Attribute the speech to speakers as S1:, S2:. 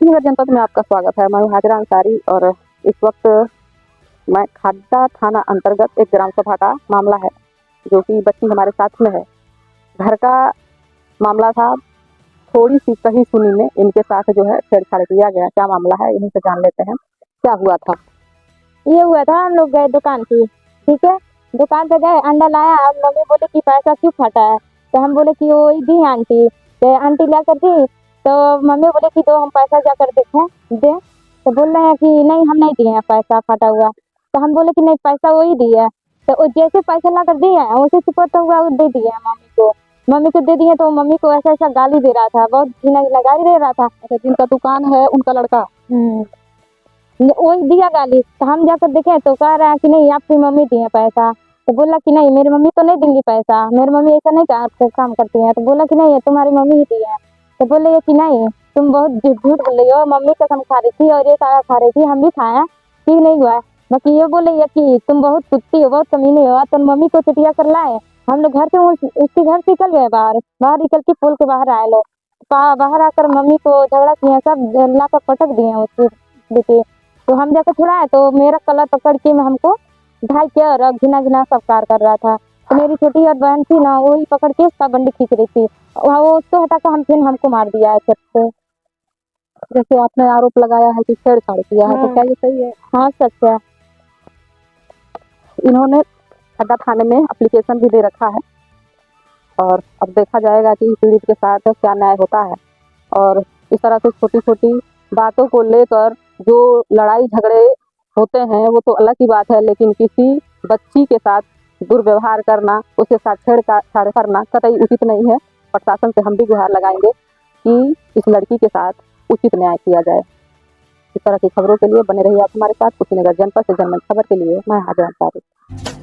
S1: कुशीनगर जनपद में आपका स्वागत है। मैं हूं हाजिरा अंसारी और इस वक्त मैं खाड्डा थाना अंतर्गत एक ग्राम सभा का मामला है जो कि बच्ची हमारे साथ में है। घर का मामला था, थोड़ी सी कही सुनी में इनके साथ जो है छेड़छाड़ किया गया। क्या मामला है यहीं से जान लेते हैं, क्या हुआ था।
S2: ये हुआ था, हम लोग गए दुकान की, ठीक है। दुकान पे गए, अंडा लाया और मम्मी बोले कि पैसा क्यों फटा है, तो हम बोले कि वो दी आंटी, तो आंटी ला कर दी। तो मम्मी बोले कि तो हम पैसा जाकर देखें दे, तो बोल रहे हैं कि नहीं हम नहीं दिए हैं पैसा फटा हुआ। तो हम बोले कि नहीं पैसा वही दिए है। तो वो जैसे पैसा ला कर दिए उसे सुपरता हुआ वो दे दिए मम्मी को दे दिए। तो मम्मी को ऐसा ऐसा गाली दे रहा था, बहुत घिना घिना गाली दे रहा था।
S1: अच्छा, जिनका दुकान है उनका लड़का
S2: वही दिया गाली। तो हम जाकर देखे तो कह रहा है कि नहीं आपकी मम्मी दिए पैसा। तो बोला कि नहीं मेरी मम्मी तो नहीं देंगी पैसा, मेरी मम्मी ऐसा नहीं काम करती है। तो बोला कि नहीं ये तुम्हारी मम्मी ही दी है। तो बोले ये कि नहीं तुम बहुत झूठ बोल रही हो, मम्मी कसम खा रही थी और ये सारा खा रही थी, हम भी खाए ठीक नहीं हुआ। बाकी ये बोले ये कि तुम बहुत कुत्ती हो, बहुत कमीने हो, तुम मम्मी को चटिया कर लाए। हम लोग घर से उसके घर से निकल गए, बाहर निकल के पुल के बाहर आए लोग। बाहर आकर मम्मी को झगड़ा किया, सब ला कर पटक दिए उसकी बेटे। तो हम जाकर छुड़ाए तो मेरा कलर पकड़ के हमको ढाई के और घिना घिना सब कार कर रहा था। तो मेरी छोटी और बहन थी ना, वही पकड़ के उसका बंडी खींच रही थी, वो उसको हटाकर हमको मार दिया है छत से।
S1: जैसे आपने आरोप लगाया है कि छेड़छाड़ किया है, तो क्या ये सही है?
S2: हाँ सच है।
S1: इन्होंने खाड्डा थाने में एप्लीकेशन भी दे रखा है और अब देखा जाएगा कि पीड़ित के साथ क्या न्याय होता है। और इस तरह से छोटी छोटी बातों को लेकर जो लड़ाई झगड़े होते हैं वो तो अलग ही बात है, लेकिन किसी बच्ची के साथ दुर्व्यवहार करना, उसके साथ छेड़छाड़ करना कतई उचित नहीं है। प्रशासन से हम भी गुहार लगाएंगे कि इस लड़की के साथ उचित न्याय किया जाए। इस तरह की खबरों के लिए बने रहिए आप हमारे साथ। कुशीनगर जनपद से जनमन खबर के लिए मैं हाजिरा अंसारी।